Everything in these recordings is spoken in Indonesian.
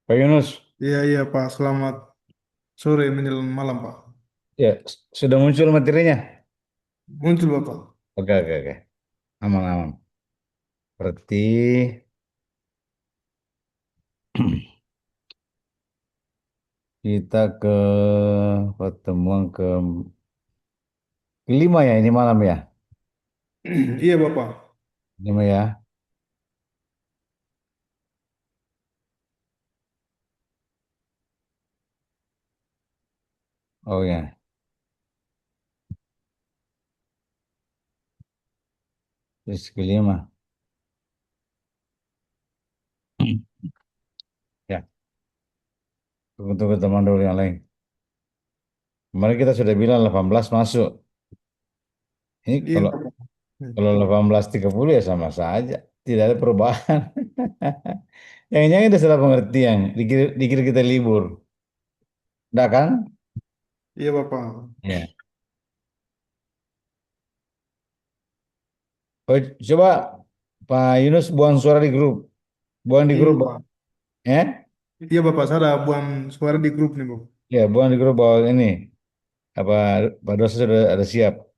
Pak Yunus, Iya, iya Pak. Selamat sore menjelang malam Pak. ya sudah muncul materinya? Muncul Bapak. Oke, oke, oke. Aman, aman. Berarti kita ke pertemuan kelima ya ini malam ya. Iya Bapak. Lima ya. Oh ya, terus kelima. Ya, tunggu-tunggu teman dulu yang lain. Kemarin kita sudah bilang 18 masuk. Ini Iya kalau Bapak. kalau 18.30 ya sama saja. Tidak ada perubahan. Yang ini salah pengertian. Dikira kita libur. Enggak kan? Iya Bapak. Ya. Oh, coba Pak Yunus buang suara di grup. Buang di Iya grup. Pak. Eh? Iya Bapak. Saya ada buang suara di grup nih Bapak. Ya, buang di grup bahwa ini apa Pak Dosa sudah ada siap.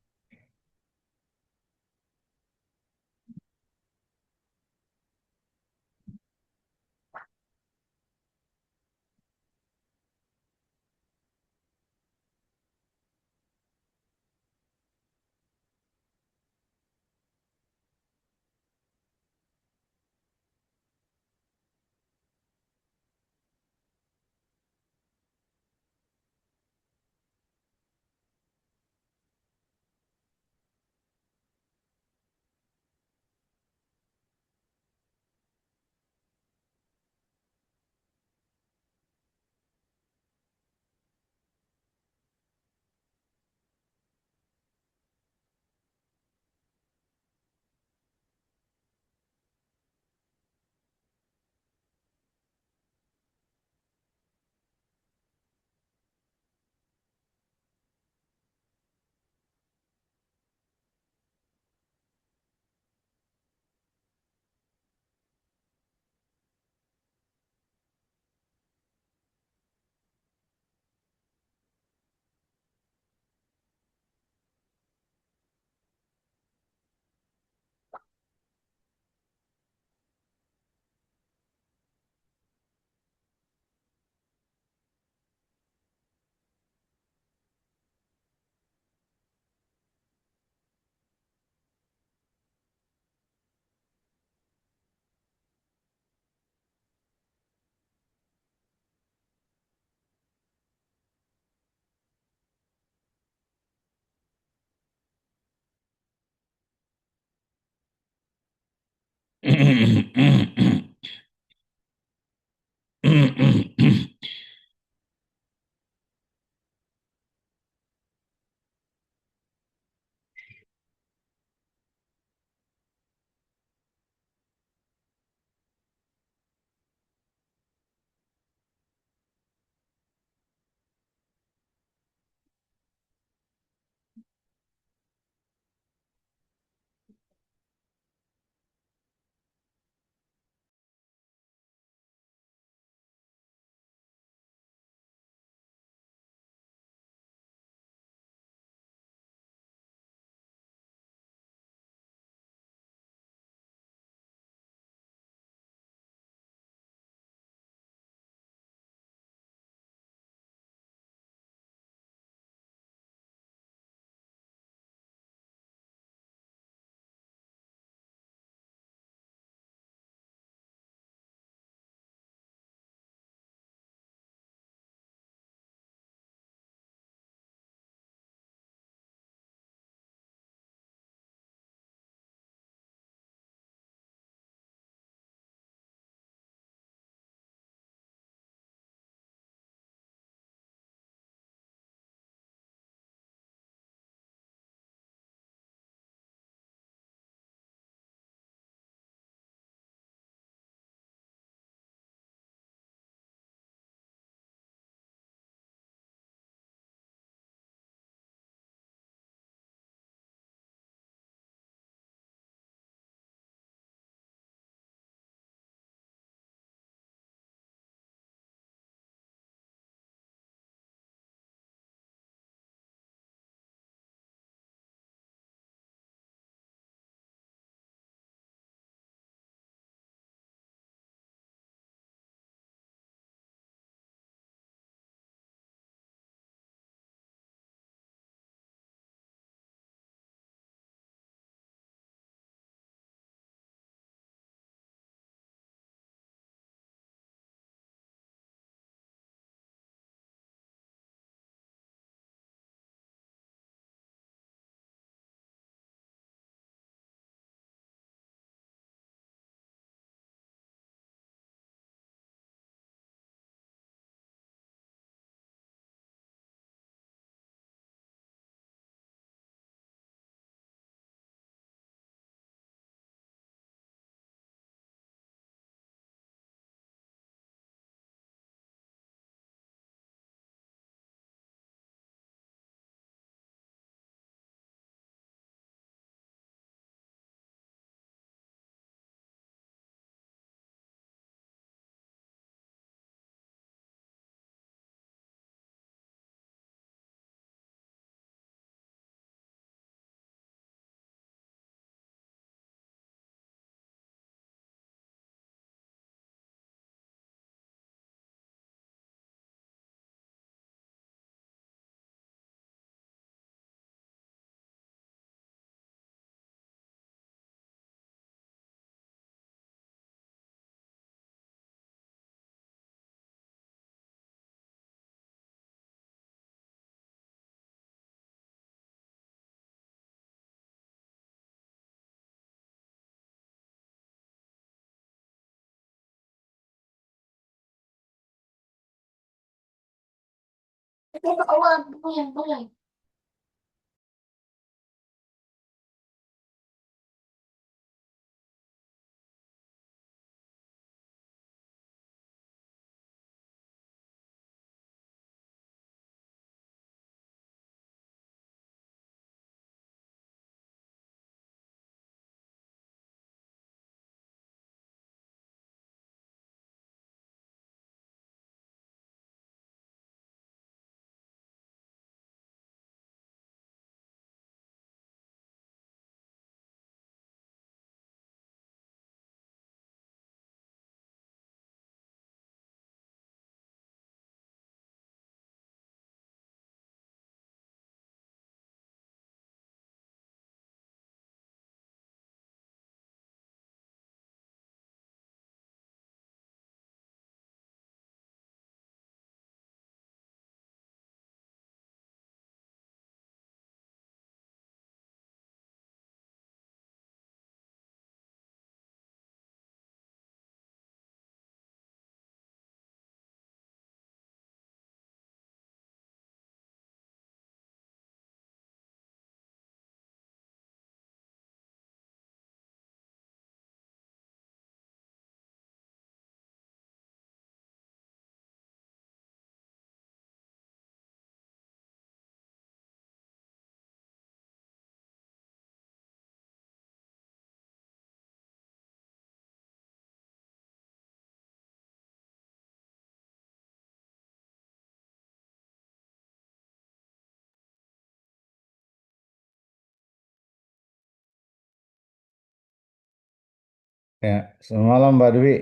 Ya, selamat malam Mbak Dwi.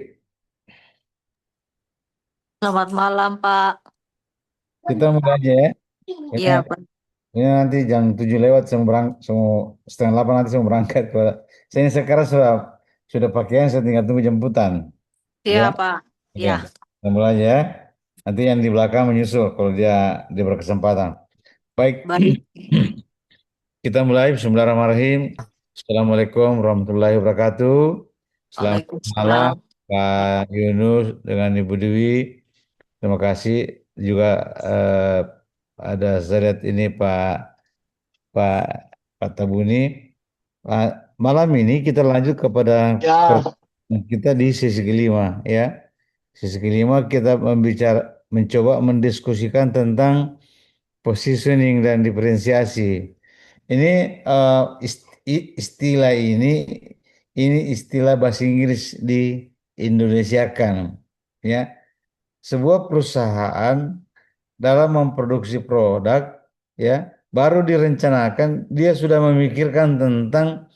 Selamat malam, Pak. Kita mulai aja ya. Ini, Iya, Pak. ini nanti jam 7 lewat saya mau setengah 8 nanti saya mau berangkat. Saya ini sekarang sudah pakaian, saya tinggal tunggu jemputan. Iya, Ya, Pak. oke. Iya, Kita mulai aja ya. Nanti yang di belakang menyusul kalau dia berkesempatan. Baik, baik. kita mulai. Bismillahirrahmanirrahim. Assalamualaikum warahmatullahi wabarakatuh. Selamat malam Waalaikumsalam. Pak Yunus dengan Ibu Dewi. Terima kasih juga eh, ada saya lihat ini Pak Pak Tabuni. Malam ini kita lanjut kepada pertemuan kita di sesi kelima ya. Sesi kelima kita mencoba mendiskusikan tentang positioning dan diferensiasi. Ini istilah ini istilah bahasa Inggris di Indonesia kan ya. Sebuah perusahaan dalam memproduksi produk ya baru direncanakan dia sudah memikirkan tentang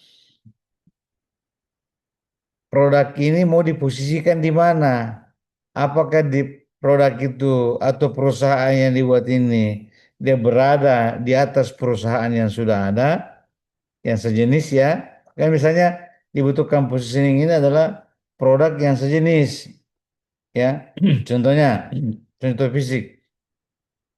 produk ini mau diposisikan di mana, apakah di produk itu atau perusahaan yang dibuat ini dia berada di atas perusahaan yang sudah ada yang sejenis ya, kan misalnya dibutuhkan positioning ini adalah produk yang sejenis ya. Contohnya contoh fisik.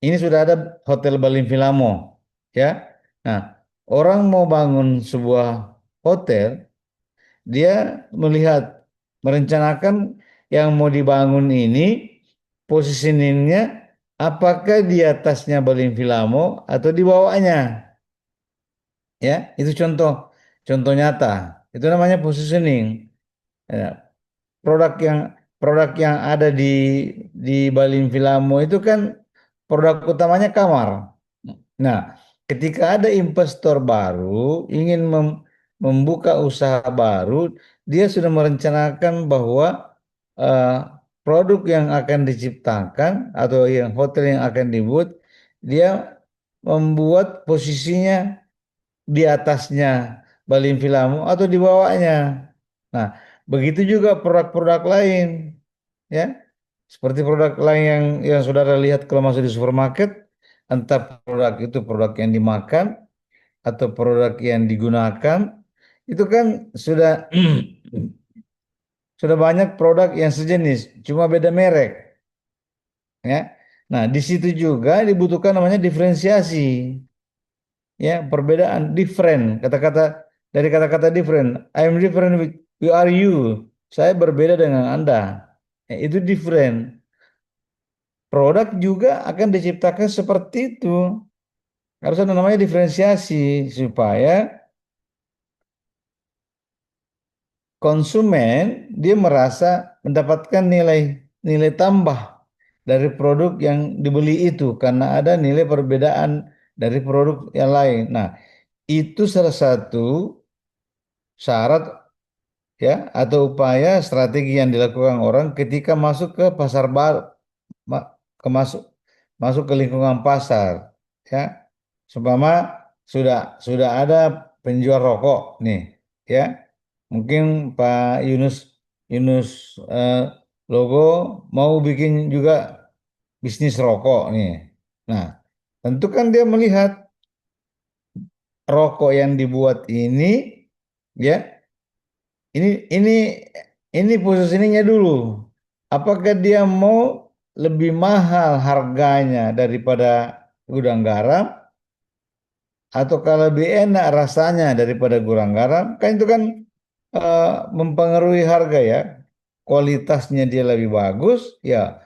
Ini sudah ada Hotel Balim Filamo, ya. Nah, orang mau bangun sebuah hotel, dia merencanakan yang mau dibangun ini positioningnya apakah di atasnya Balim Filamo atau di bawahnya, ya. Itu contoh nyata. Itu namanya positioning. Ya, produk yang produk yang ada di Balim Filamo itu kan produk utamanya kamar. Nah, ketika ada investor baru ingin membuka usaha baru, dia sudah merencanakan bahwa eh, produk yang akan diciptakan atau yang hotel yang akan dibuat, dia membuat posisinya di atasnya Balim Filamo atau di bawahnya. Nah, begitu juga produk-produk lain, ya. Seperti produk lain yang saudara lihat kalau masuk di supermarket, entah produk itu produk yang dimakan atau produk yang digunakan, itu kan sudah sudah banyak produk yang sejenis, cuma beda merek, ya. Nah, di situ juga dibutuhkan namanya diferensiasi, ya, perbedaan, different, kata-kata dari kata-kata different. I'm different with you are you. Saya berbeda dengan Anda. Ya, itu different. produk juga akan diciptakan seperti itu. Harus ada namanya diferensiasi supaya konsumen dia merasa mendapatkan nilai nilai tambah dari produk yang dibeli itu karena ada nilai perbedaan dari produk yang lain. Nah, itu salah satu syarat ya atau upaya strategi yang dilakukan orang ketika masuk ke pasar baru, ma- ke masuk masuk ke lingkungan pasar, ya. Seumpama sudah ada penjual rokok nih, ya. Mungkin Pak Yunus Yunus eh, Logo mau bikin juga bisnis rokok nih. Nah, tentu kan dia melihat rokok yang dibuat ini, ya, ini ini ini posisinya dulu. Apakah dia mau lebih mahal harganya daripada gudang garam, ataukah lebih enak rasanya daripada gudang garam? Kan itu kan eh, mempengaruhi harga ya. Kualitasnya dia lebih bagus, ya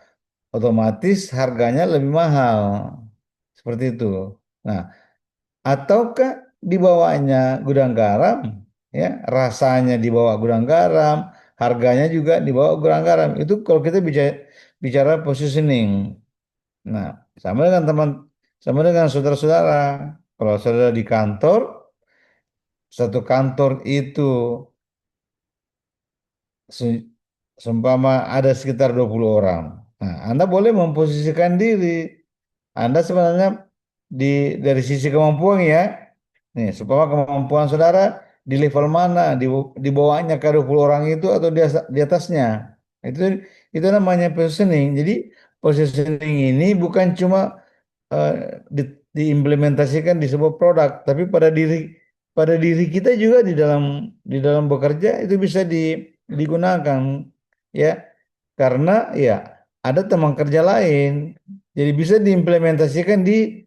otomatis harganya lebih mahal. Seperti itu. Nah, ataukah dibawanya gudang garam, ya rasanya dibawa gudang garam, harganya juga dibawa gudang garam. Itu kalau kita bicara bicara positioning. Nah, sama dengan sama dengan saudara-saudara. Kalau saudara di kantor, satu kantor itu se- seumpama ada sekitar 20 orang. Nah, Anda boleh memposisikan diri. Anda sebenarnya di dari sisi kemampuan ya. Nih, supaya kemampuan saudara di level mana, di bawahnya ke 20 orang itu atau di atasnya. Itu itu namanya positioning. Jadi positioning ini bukan cuma eh, diimplementasikan di sebuah produk, tapi pada diri kita juga di dalam bekerja itu bisa digunakan ya. Karena ya ada teman kerja lain. Jadi bisa diimplementasikan di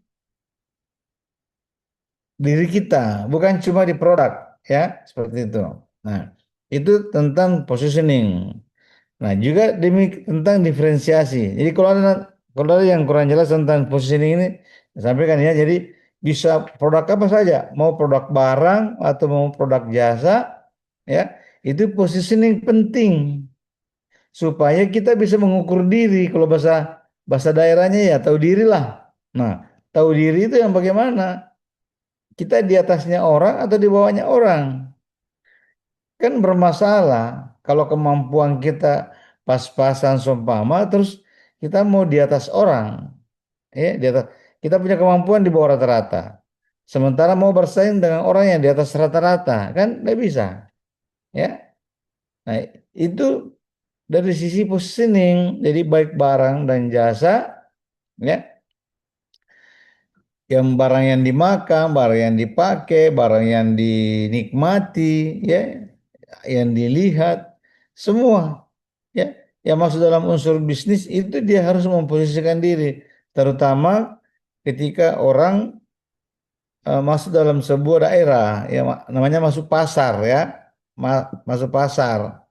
diri kita, bukan cuma di produk, ya, seperti itu. Nah, itu tentang positioning. Nah, juga demi tentang diferensiasi. Jadi kalau ada yang kurang jelas tentang positioning ini, saya sampaikan ya. Jadi bisa produk apa saja, mau produk barang atau mau produk jasa, ya, itu positioning penting supaya kita bisa mengukur diri. Kalau bahasa bahasa daerahnya ya tahu diri lah. Nah, tahu diri itu yang bagaimana? Kita di atasnya orang atau di bawahnya orang? Kan bermasalah kalau kemampuan kita pas-pasan seumpama terus kita mau di atas orang, ya, di atas kita punya kemampuan di bawah rata-rata. Sementara mau bersaing dengan orang yang di atas rata-rata, kan nggak bisa, ya. Nah, itu dari sisi positioning, jadi baik barang dan jasa, ya, yang barang yang dimakan, barang yang dipakai, barang yang dinikmati, ya, yang dilihat, semua ya yang masuk dalam unsur bisnis itu dia harus memposisikan diri, terutama ketika orang masuk dalam sebuah daerah ya namanya masuk pasar ya, masuk pasar.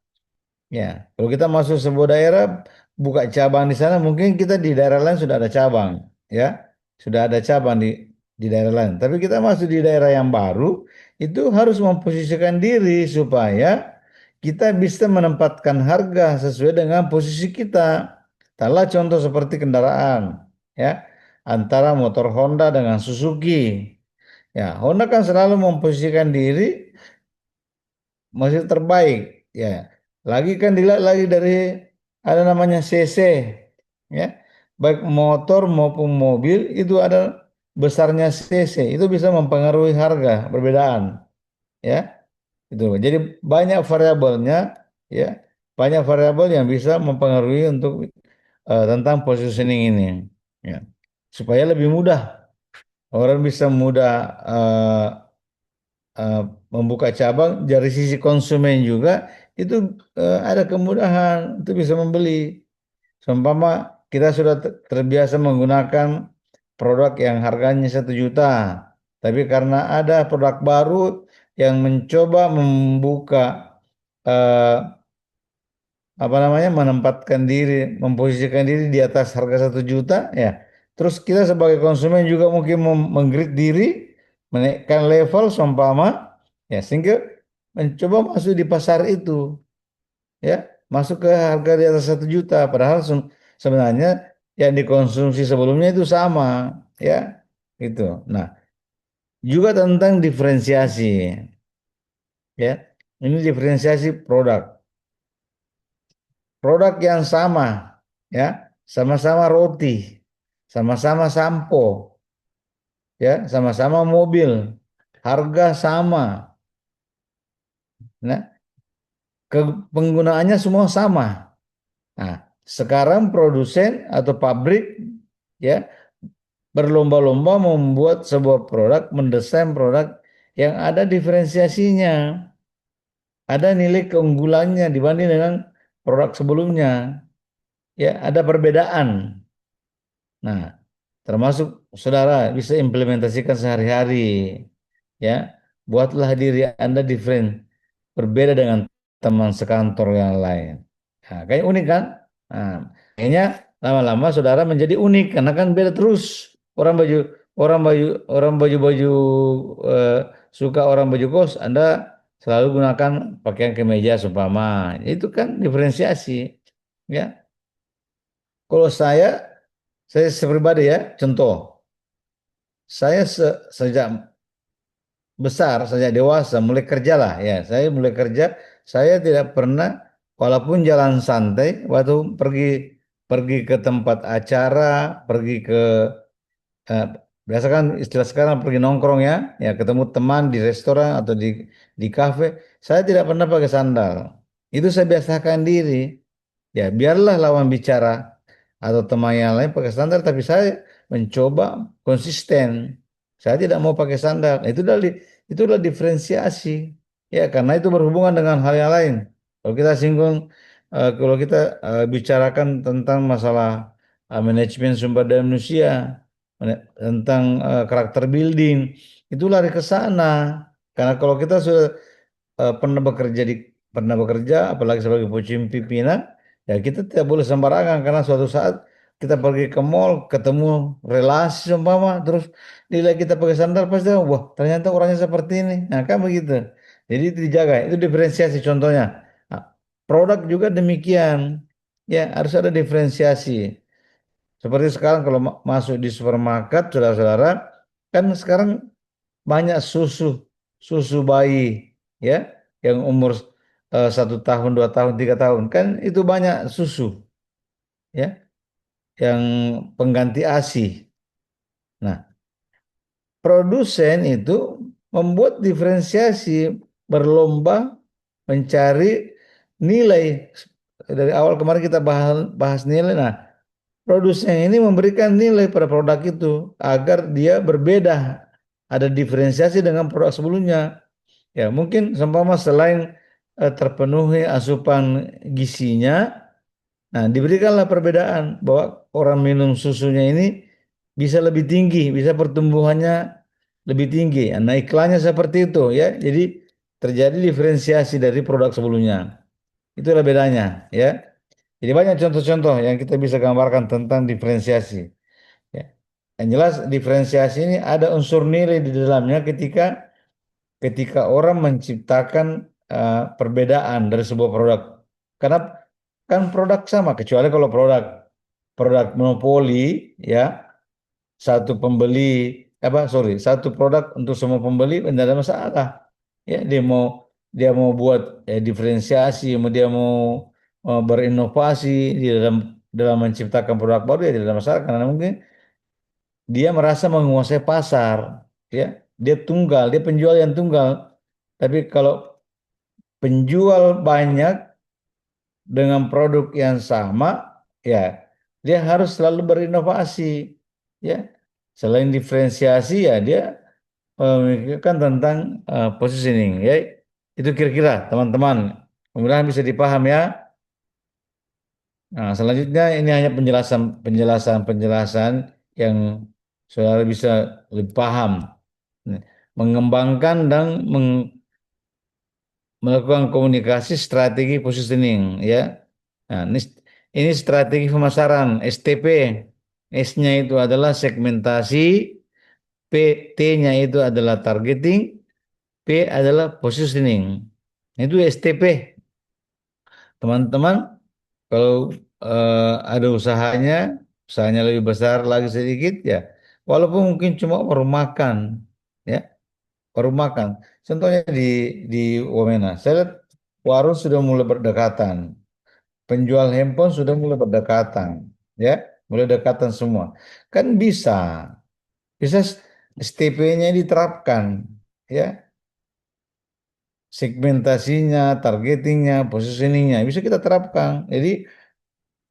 Ya, kalau kita masuk sebuah daerah, buka cabang di sana, mungkin kita di daerah lain sudah ada cabang, ya, sudah ada cabang di daerah lain. Tapi kita masuk di daerah yang baru, itu harus memposisikan diri supaya kita bisa menempatkan harga sesuai dengan posisi kita. Taruhlah contoh seperti kendaraan, ya, antara motor Honda dengan Suzuki. Ya, Honda kan selalu memposisikan diri masih terbaik ya. Lagi kan dilihat lagi dari ada namanya CC ya. Baik motor maupun mobil itu ada besarnya CC. Itu bisa mempengaruhi harga perbedaan ya. Itu. Jadi banyak variabelnya ya. Banyak variabel yang bisa mempengaruhi untuk tentang positioning ini ya. Supaya lebih mudah orang bisa mudah eh, membuka cabang dari sisi konsumen juga itu ada kemudahan untuk bisa membeli. Seumpama kita sudah terbiasa menggunakan produk yang harganya 1 juta, tapi karena ada produk baru yang mencoba membuka eh, apa namanya, menempatkan diri, memposisikan diri di atas harga 1 juta, ya. Terus kita sebagai konsumen juga mungkin menggrid diri, menaikkan level seumpama, ya, sehingga mencoba masuk di pasar itu, ya, masuk ke harga di atas 1 juta, padahal sebenarnya yang dikonsumsi sebelumnya itu sama, ya, gitu. Nah, juga tentang diferensiasi, ya, ini diferensiasi produk. Produk yang sama, ya, sama-sama roti, sama-sama sampo, ya, sama-sama mobil, harga sama. Nah, penggunaannya semua sama. Nah, sekarang produsen atau pabrik, ya, berlomba-lomba membuat sebuah produk, mendesain produk yang ada diferensiasinya, ada nilai keunggulannya dibanding dengan produk sebelumnya, ya, ada perbedaan. Nah, termasuk saudara bisa implementasikan sehari-hari, ya. Buatlah diri Anda different, berbeda dengan teman sekantor yang lain. Nah, kayak unik kan? Nah, kayaknya lama-lama saudara menjadi unik karena kan beda terus. Orang baju orang baju orang baju-baju eh, suka orang baju kos, Anda selalu gunakan pakaian kemeja seumpama. Itu kan diferensiasi, ya. Kalau saya pribadi, ya, contoh, saya sejak besar, sejak dewasa, mulai kerja lah, ya. Saya mulai kerja, saya tidak pernah, walaupun jalan santai, waktu pergi pergi ke tempat acara, pergi ke eh, biasa kan istilah sekarang pergi nongkrong, ya, ya, ketemu teman di restoran atau di kafe, saya tidak pernah pakai sandal. Itu saya biasakan diri. Ya, biarlah lawan bicara atau teman yang lain pakai sandal, tapi saya mencoba konsisten. Saya tidak mau pakai sandal. Nah, itulah diferensiasi. Ya, karena itu berhubungan dengan hal yang lain. Kalau kita singgung, kalau kita bicarakan tentang masalah manajemen sumber daya manusia, tentang karakter building, itu lari ke sana. Karena kalau kita sudah pernah pernah bekerja apalagi sebagai pimpinan, ya, kita tidak boleh sembarangan karena suatu saat kita pergi ke mall ketemu relasi umpama, terus nilai kita pakai sandal, pasti wah, ternyata orangnya seperti ini. Nah, kan begitu. Jadi itu dijaga, itu diferensiasi contohnya. Nah, produk juga demikian, ya, harus ada diferensiasi. Seperti sekarang kalau masuk di supermarket, saudara-saudara, kan sekarang banyak susu susu bayi, ya, yang umur 1 tahun, 2 tahun, 3 tahun, kan itu banyak susu, ya, yang pengganti ASI. Nah, produsen itu membuat diferensiasi, berlomba mencari nilai. Dari awal kemarin kita bahas nilai. Nah, produsen ini memberikan nilai pada produk itu agar dia berbeda, ada diferensiasi dengan produk sebelumnya. Ya, mungkin seumpama selain terpenuhi asupan gizinya, nah, diberikanlah perbedaan bahwa orang minum susunya ini bisa lebih tinggi, bisa pertumbuhannya lebih tinggi. Nah, iklannya seperti itu, ya. Jadi terjadi diferensiasi dari produk sebelumnya. Itulah bedanya, ya. Jadi banyak contoh-contoh yang kita bisa gambarkan tentang diferensiasi, ya. Yang jelas diferensiasi ini ada unsur nilai di dalamnya ketika ketika orang menciptakan perbedaan dari sebuah produk. Karena kan produk sama, kecuali kalau produk produk monopoli, ya, satu pembeli, satu produk untuk semua pembeli, tidak ada masalah. Ya, dia mau buat diferensiasi, dia mau berinovasi di dalam dalam menciptakan produk baru, ya tidak ada masalah karena mungkin dia merasa menguasai pasar, ya. Dia tunggal, dia penjual yang tunggal. Tapi kalau penjual banyak dengan produk yang sama, ya, dia harus selalu berinovasi, ya. Selain diferensiasi, ya, dia memikirkan tentang positioning, ya. Itu kira-kira teman-teman, kemudian bisa dipaham, ya. Nah, selanjutnya ini hanya penjelasan yang saudara bisa lebih paham. Nah, mengembangkan dan melakukan komunikasi strategi positioning, ya. Nah, ini strategi pemasaran STP. S-nya itu adalah segmentasi, P, T-nya itu adalah targeting, P adalah positioning. Itu STP. Teman-teman, kalau ada usahanya lebih besar lagi sedikit ya, walaupun mungkin cuma warung makan, ya, warung makan. Contohnya di Wamena, saya lihat warung sudah mulai berdekatan, penjual handphone sudah mulai berdekatan, ya, mulai dekatan semua. Kan bisa STP-nya diterapkan, ya, segmentasinya, targetingnya, positioningnya bisa kita terapkan. Jadi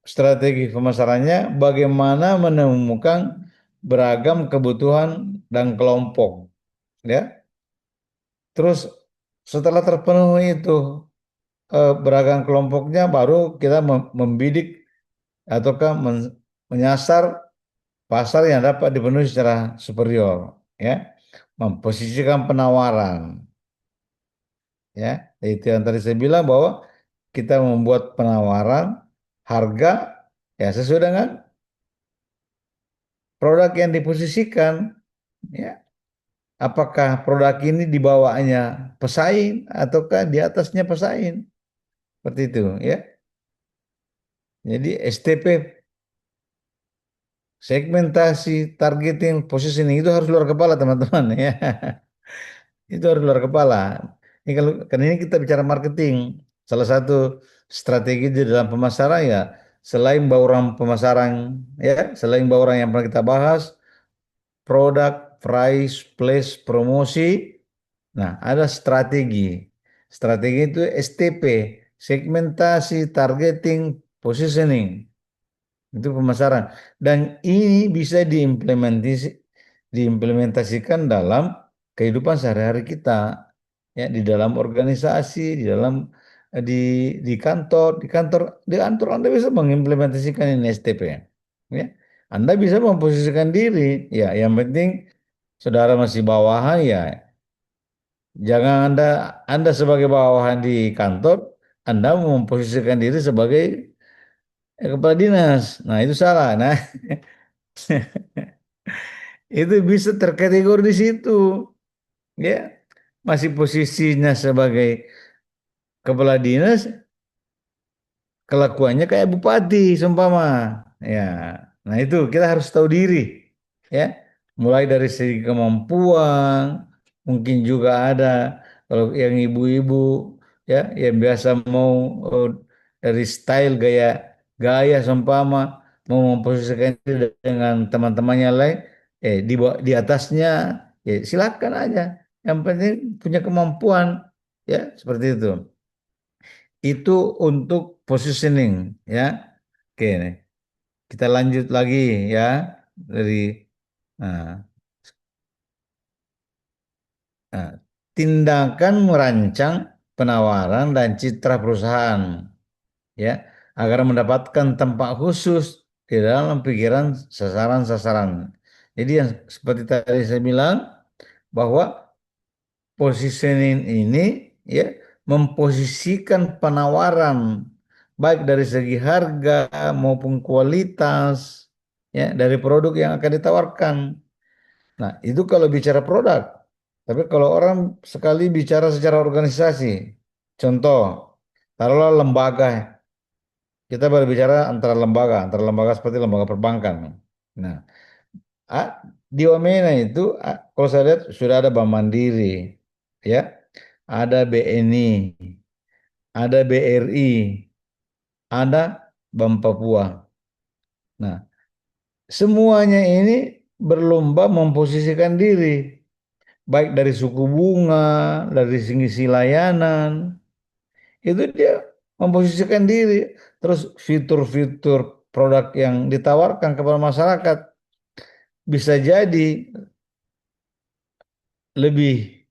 strategi pemasarannya bagaimana menemukan beragam kebutuhan dan kelompok, ya. Terus setelah terpenuhi itu beragam kelompoknya, baru kita membidik ataukah menyasar pasar yang dapat dipenuhi secara superior, ya. Memposisikan penawaran, ya. Itu yang tadi saya bilang bahwa kita membuat penawaran harga ya sesuai dengan produk yang diposisikan, ya. Apakah produk ini di bawahnya pesaing ataukah di atasnya pesaing? Seperti itu, ya. Jadi STP, segmentasi, targeting, positioning itu harus luar kepala, teman-teman, ya. Itu harus luar kepala. Ini kalau kan ini kita bicara marketing, salah satu strategi di dalam pemasaran ya, selain bauran pemasaran, ya, selain bauran yang pernah kita bahas, produk, price, place, promosi. Nah, ada strategi. Strategi itu STP, segmentasi, targeting, positioning. Itu pemasaran. Dan ini bisa diimplementasikan dalam kehidupan sehari-hari kita. Ya, di dalam organisasi, di dalam di di kantor Anda bisa mengimplementasikan ini STP. Ya. Anda bisa memposisikan diri. Ya, yang penting saudara masih bawahan ya. Jangan Anda sebagai bawahan di kantor, Anda memposisikan diri sebagai kepala dinas. Nah, itu salah. Nah, itu bisa terkategori di situ, ya. Masih posisinya sebagai kepala dinas, kelakuannya kayak bupati, seumpama. Ya, nah itu kita harus tahu diri, ya. Mulai dari segi kemampuan, mungkin juga ada kalau yang ibu-ibu, ya, yang biasa mau oh, dari style gaya gaya seumpama mau memposisikan diri dengan teman-temannya lain, di atasnya, ya silakan aja. Yang penting punya kemampuan, ya seperti itu. Itu untuk positioning, ya. Oke, nih. Kita lanjut lagi, ya, dari nah, nah, tindakan merancang penawaran dan citra perusahaan, ya, agar mendapatkan tempat khusus di dalam pikiran sasaran-sasaran. Jadi yang seperti tadi saya bilang bahwa positioning ini, ya, memposisikan penawaran baik dari segi harga maupun kualitas, ya, dari produk yang akan ditawarkan. Nah, itu kalau bicara produk. Tapi kalau orang sekali bicara secara organisasi, contoh, taruhlah lembaga, kita berbicara antara lembaga seperti lembaga perbankan. Nah, di Wamena itu, kalau saya lihat sudah ada Bank Mandiri, ya, ada BNI, ada BRI, ada Bank Papua. Nah, semuanya ini berlomba memposisikan diri, baik dari suku bunga, dari segi layanan, itu dia memposisikan diri. Terus fitur-fitur produk yang ditawarkan kepada masyarakat bisa jadi lebih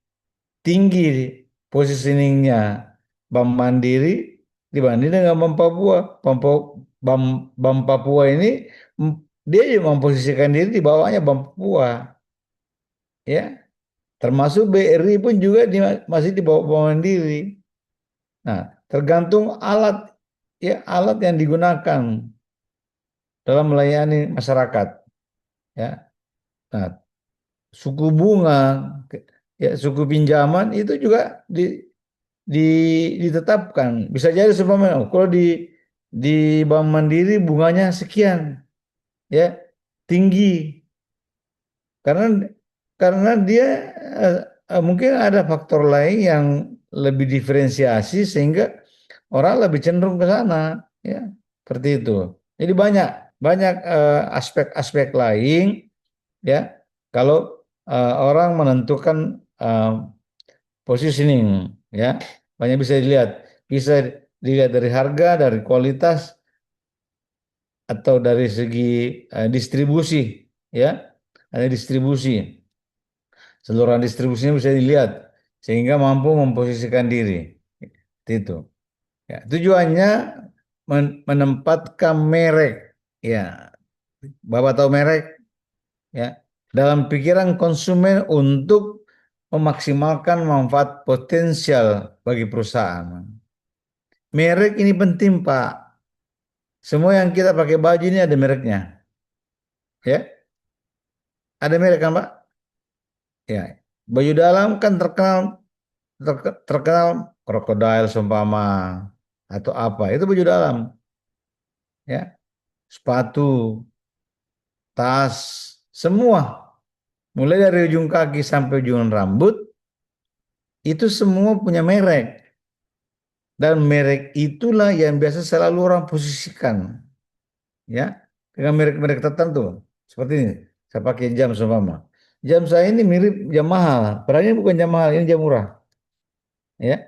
tinggi positioningnya Bank Mandiri dibanding dengan Bank Papua. Bank, Bank Papua ini mm, dia juga memposisikan diri di bawahnya Bank Papua, ya. Termasuk BRI pun juga masih di bawah Bank Mandiri. Nah, tergantung alat ya alat yang digunakan dalam melayani masyarakat, ya. Nah, suku bunga, ya suku pinjaman itu juga di, ditetapkan. Bisa jadi sebenarnya, oh, kalau di Bank Mandiri bunganya sekian, ya tinggi, karena dia eh, mungkin ada faktor lain yang lebih diferensiasi sehingga orang lebih cenderung ke sana, ya seperti itu. Jadi banyak banyak aspek-aspek lain, ya kalau orang menentukan positioning, ya banyak bisa dilihat dari harga, dari kualitas, atau dari segi distribusi, ya ada distribusi, seluruh distribusinya bisa dilihat sehingga mampu memposisikan diri. Itu ya tujuannya, menempatkan merek, ya Bapak tahu merek, ya dalam pikiran konsumen untuk memaksimalkan manfaat potensial bagi perusahaan. Merek ini penting, Pak. Semua yang kita pakai baju ini ada mereknya, ya. Ada merek kan, Pak? Ya. Baju dalam kan terkenal, terkenal krokodil seumpama atau apa. Itu baju dalam, ya. Sepatu, tas, semua mulai dari ujung kaki sampai ujung rambut itu semua punya merek, dan merek itulah yang biasa selalu orang posisikan, ya, dengan merek-merek tertentu. Seperti ini, saya pakai jam seumpama. Jam saya ini mirip jam mahal, padahal ini bukan jam mahal, ini jam murah, ya.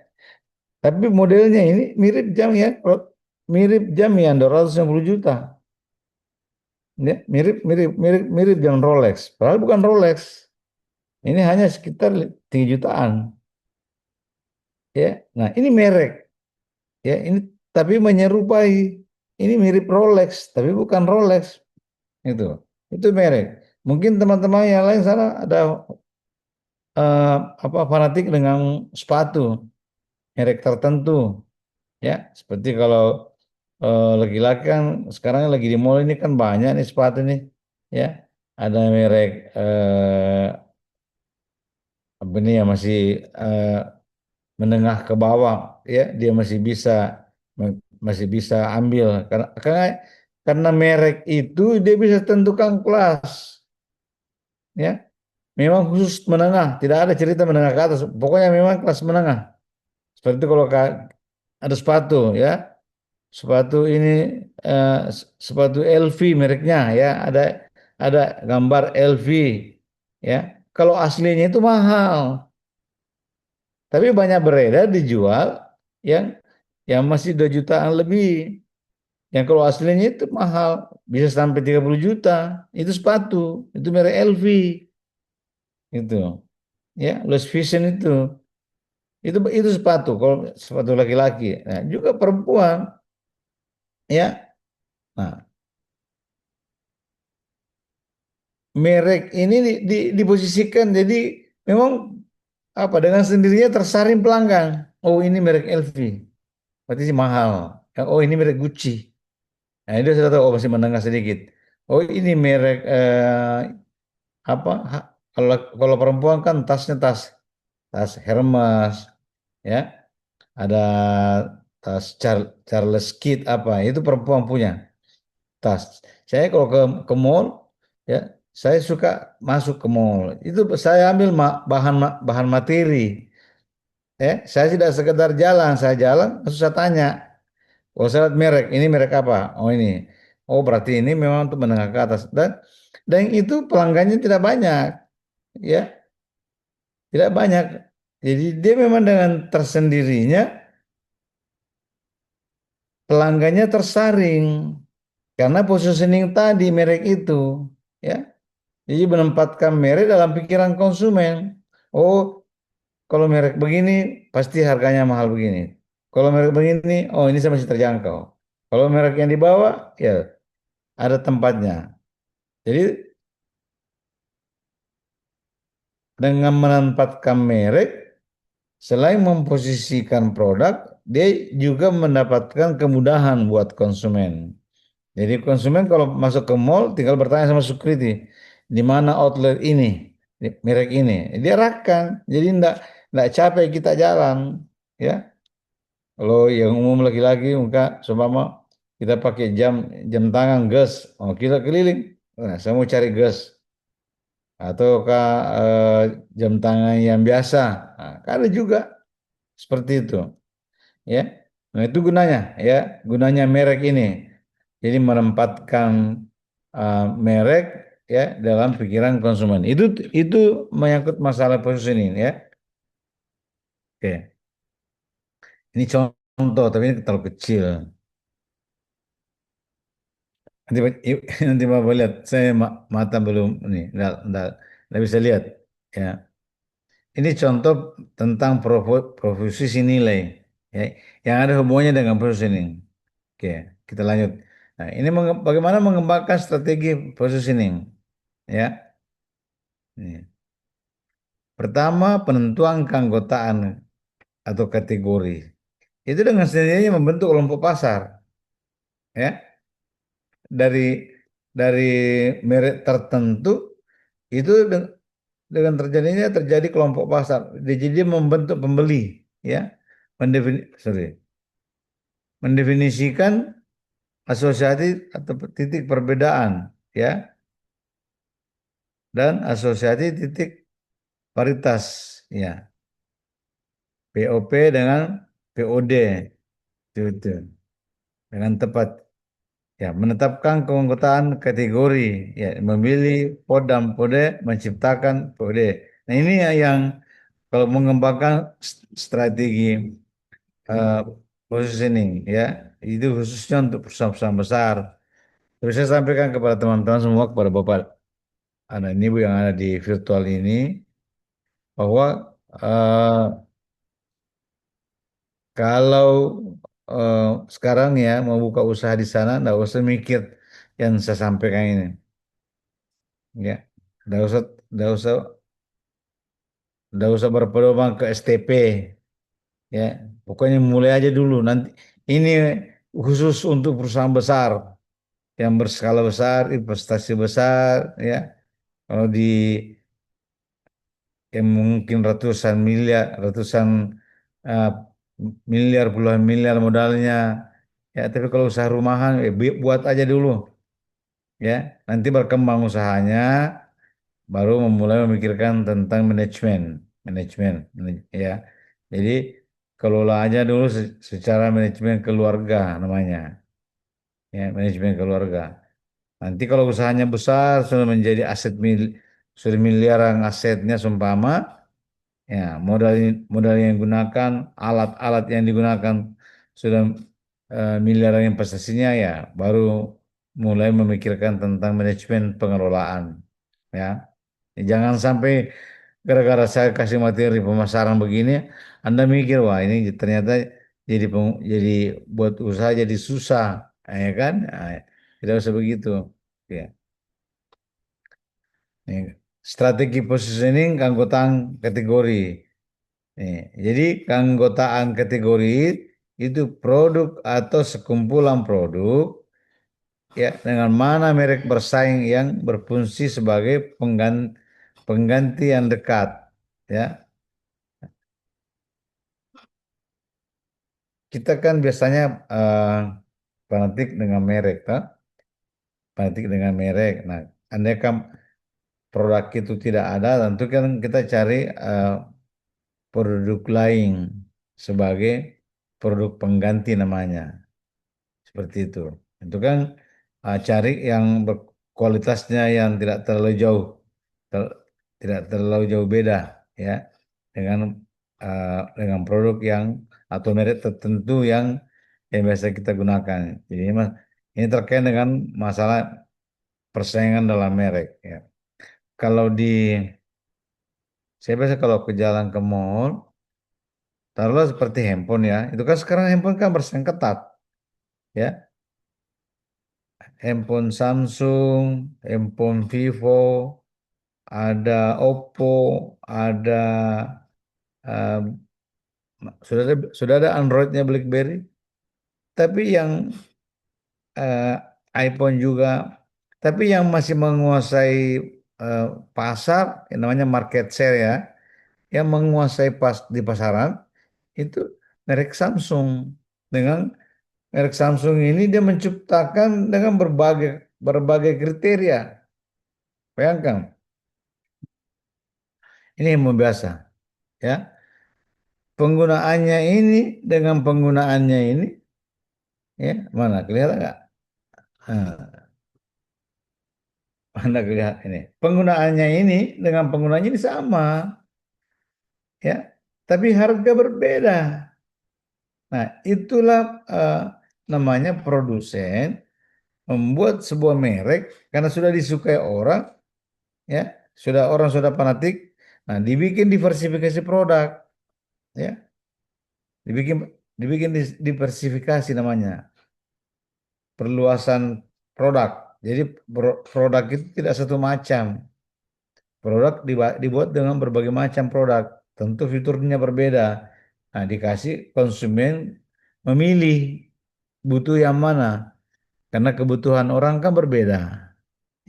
Tapi modelnya ini mirip jam ya, mirip jam yang 250 juta, ya, mirip jam Rolex, padahal bukan Rolex. Ini hanya sekitar 3 jutaan, ya. Nah, ini merek, ya, ini tapi menyerupai. Ini mirip Rolex, tapi bukan Rolex. Itu. Itu merek. Mungkin teman-teman yang lain sana ada apa fanatik dengan sepatu merek tertentu, ya. Seperti kalau laki-laki kan sekarang lagi di mall ini kan banyak nih sepatu nih, ya. Ada merek apa nih ya, masih eh, menengah ke bawah, ya. Dia masih bisa ambil karena merek itu dia bisa tentukan kelas, ya. Memang khusus menengah, tidak ada cerita menengah ke atas. Pokoknya memang kelas menengah. Seperti kalau ada sepatu, ya, sepatu ini sepatu LV mereknya, ya, ada gambar LV, ya. Kalau aslinya itu mahal, tapi banyak beredar dijual yang masih 2 jutaan lebih. Yang kalau aslinya itu mahal, bisa sampai 30 juta. Itu sepatu, itu merek LV, itu, ya, Louis Vuitton itu. Itu sepatu kalau sepatu laki-laki. Nah, juga perempuan, ya. Nah, merek ini diposisikan jadi memang apa dengan sendirinya tersaring pelanggan. Oh, ini merek LV, berarti sih mahal. Oh, ini merek Gucci. Nah, itu sudah tahu, oh masih menengah sedikit. Oh, ini merek apa? Kalau perempuan kan tasnya tas Hermes, ya. Ada tas Charles Kidd apa? Itu perempuan punya tas. Saya kalau ke mall, ya, saya suka masuk ke mall. Itu saya ambil bahan materi. Saya tidak sekedar jalan, saya jalan, terus saya tanya. Oh, saya lihat merek, ini merek apa? Oh, ini. Oh, berarti ini memang untuk menengah ke atas. Dan itu pelanggannya tidak banyak, ya, tidak banyak. Jadi dia memang dengan tersendirinya pelanggannya tersaring karena positioning tadi merek itu, ya. Jadi menempatkan merek dalam pikiran konsumen. Oh, kalau merek begini pasti harganya mahal begini. Kalau merek begini, oh ini masih terjangkau. Kalau merek yang dibawa, ya ada tempatnya. Jadi dengan menempatkan merek, selain memposisikan produk, dia juga mendapatkan kemudahan buat konsumen. Jadi konsumen kalau masuk ke mall tinggal bertanya sama security, di mana outlet ini, merek ini. Dia arahkan. Jadi enggak capek kita jalan, ya. Kalau yang umum lagi-lagi muka seumpama kita pakai jam tangan gas, oh kita keliling. Nah, saya mau cari gas ataukah jam tangan yang biasa. Nah, kan ada juga seperti itu, ya. Nah, itu gunanya, ya, gunanya merek ini. Jadi menempatkan merek, ya, dalam pikiran konsumen. Itu menyangkut masalah positioning, ya. Oke. Ini contoh, tapi ini terlalu kecil. Nanti nanti Bapak lihat, saya mata belum nih, nggak bisa lihat. Ya, ini contoh tentang posisi nilai, ya, yang ada hubungannya dengan positioning. Oke, kita lanjut. Nah, ini bagaimana mengembangkan strategi positioning, ya. Ini. Pertama, penentuan keanggotaan atau kategori. Itu dengan sendirinya membentuk kelompok pasar, ya. Dari merek tertentu itu dengan terjadi kelompok pasar. Jadi dia membentuk pembeli, ya. Sorry, mendefinisikan asosiasi atau titik perbedaan, ya, dan asosiasi titik paritas, ya. POP dengan POD, itu dengan tepat. Ya, menetapkan keanggotaan kategori, ya, memilih dan pode, menciptakan pode. Nah, ini yang kalau mengembangkan strategi eh, positioning, ya, itu khususnya untuk perusahaan-perusahaan besar. Terus saya sampaikan kepada teman-teman semua, kepada Bapak anak ini Bu yang ada di virtual ini, bahwa eh, kalau eh, sekarang ya mau buka usaha di sana, nggak usah mikir yang saya sampaikan ini. Ya, nggak usah, nggak usah, nggak usah berpedoman ke STP, ya. Pokoknya mulai aja dulu. Nanti ini khusus untuk perusahaan besar yang berskala besar, investasi besar, ya. Kalau di yang mungkin ratusan eh, miliar, puluhan miliar modalnya, ya. Tapi kalau usaha rumahan, buat aja dulu, ya. Nanti berkembang usahanya, baru memulai memikirkan tentang ya. Jadi kelola aja dulu secara manajemen keluarga namanya, ya, manajemen keluarga. Nanti kalau usahanya besar sudah menjadi sudah miliaran asetnya seumpama, ya, modal yang digunakan, alat-alat yang digunakan sudah miliaran investasinya, ya, baru mulai memikirkan tentang manajemen pengelolaan, ya. Jangan sampai gara-gara saya kasih materi pemasaran begini, Anda mikir, wah ini ternyata jadi buat usaha jadi susah, ya kan? Nah, tidak usah begitu. Ya. Ini strategi positioning keanggotaan kategori. Jadi keanggotaan kategori itu produk atau sekumpulan produk, ya, dengan mana merek bersaing yang berfungsi sebagai pengganti yang dekat, ya. Kita kan biasanya fanatik dengan merek, tak? Fanatik dengan merek. Nah, andai kan produk itu tidak ada, tentu kan kita cari produk lain sebagai produk pengganti namanya. Seperti itu. Itu kan cari yang kualitasnya yang tidak terlalu jauh, ter- tidak terlalu jauh beda, ya, dengan dengan produk yang atau merek tertentu yang biasa kita gunakan. Jadi ini terkait dengan masalah persaingan dalam merek, ya. Kalau saya biasa kalau ke jalan ke mall, taruhlah seperti handphone, ya. Itu kan sekarang handphone kan bersaing ketat, ya. Handphone Samsung, handphone Vivo, ada Oppo, ada eh, sudah ada Androidnya BlackBerry, tapi yang eh, iPhone juga, tapi yang masih menguasai eh, pasar, yang namanya market share ya, yang menguasai di pasaran itu merek Samsung. Dengan merek Samsung ini dia menciptakan dengan berbagai berbagai kriteria. Bayangkan, ini yang membiasa ya. Penggunaannya ini dengan penggunaannya ini ya, mana kelihatan nggak? Nah, mana kelihatan ini. Penggunaannya ini dengan penggunaannya ini sama ya, tapi harga berbeda. Nah, itulah namanya produsen membuat sebuah merek karena sudah disukai orang ya, sudah fanatik. Nah, dibikin diversifikasi produk ya, dibikin dibikin diversifikasi namanya, perluasan produk. Jadi produk itu tidak satu macam. Produk dibuat dengan berbagai macam produk. Tentu fiturnya berbeda. Nah, dikasih konsumen memilih butuh yang mana. Karena kebutuhan orang kan berbeda.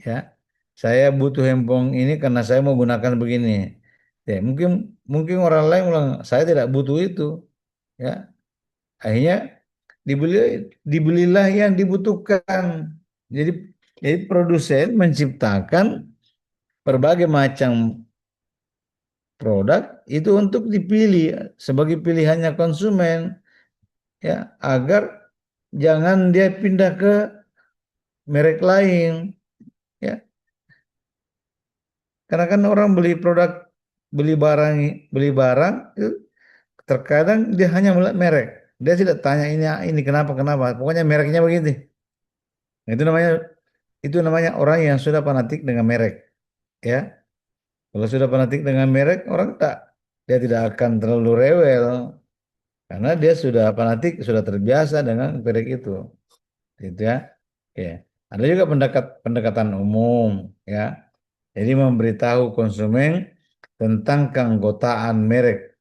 Ya, saya butuh handphone ini karena saya mau gunakan begini. Ya, mungkin mungkin orang lain bilang saya tidak butuh itu. Ya, akhirnya dibeli dibelilah yang dibutuhkan. Jadi jadi produsen menciptakan berbagai macam produk itu untuk dipilih sebagai pilihannya konsumen ya, agar jangan dia pindah ke merek lain ya, karena kan orang beli barang beli barang itu terkadang dia hanya melihat merek, dia tidak tanya ini kenapa kenapa, pokoknya mereknya begitu. Nah, itu namanya orang yang sudah fanatik dengan merek ya. Kalau sudah fanatik dengan merek, orang tak dia tidak akan terlalu rewel karena dia sudah fanatik, sudah terbiasa dengan merek itu. Gitu ya. Ya. Ada juga pendekatan umum ya. Jadi memberitahu konsumen tentang keanggotaan merek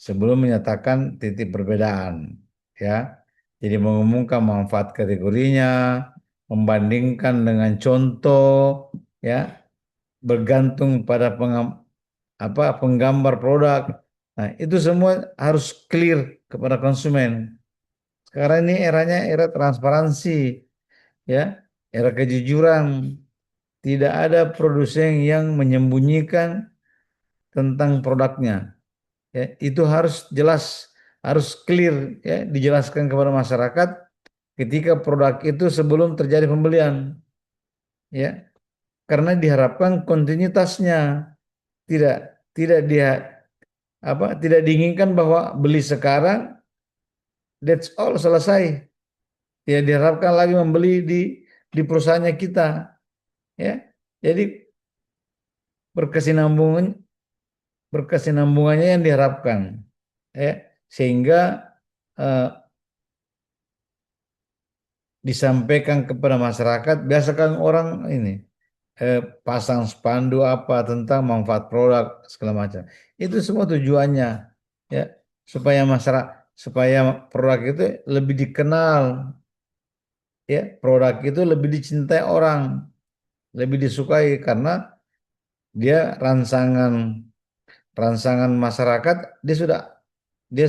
sebelum menyatakan titik perbedaan ya. Jadi mengumumkan manfaat kategorinya, membandingkan dengan contoh ya, bergantung pada penggambar produk. Nah, itu semua harus clear kepada konsumen. Sekarang ini eranya era transparansi ya, era kejujuran. Tidak ada produsen yang menyembunyikan tentang produknya. Ya, itu harus jelas, harus clear ya, dijelaskan kepada masyarakat ketika produk itu sebelum terjadi pembelian ya. Karena diharapkan kontinuitasnya tidak tidak dia tidak diinginkan bahwa beli sekarang that's all selesai. Ya diharapkan lagi membeli di perusahaannya kita ya. Jadi berkesinambungan berkesinambungannya yang diharapkan ya, sehingga eh, disampaikan kepada masyarakat. Biasa kan orang ini pasang spanduk apa tentang manfaat produk segala macam. Itu semua tujuannya ya, supaya produk itu lebih dikenal ya, produk itu lebih dicintai orang, lebih disukai karena dia rangsangan rangsangan masyarakat, dia sudah dia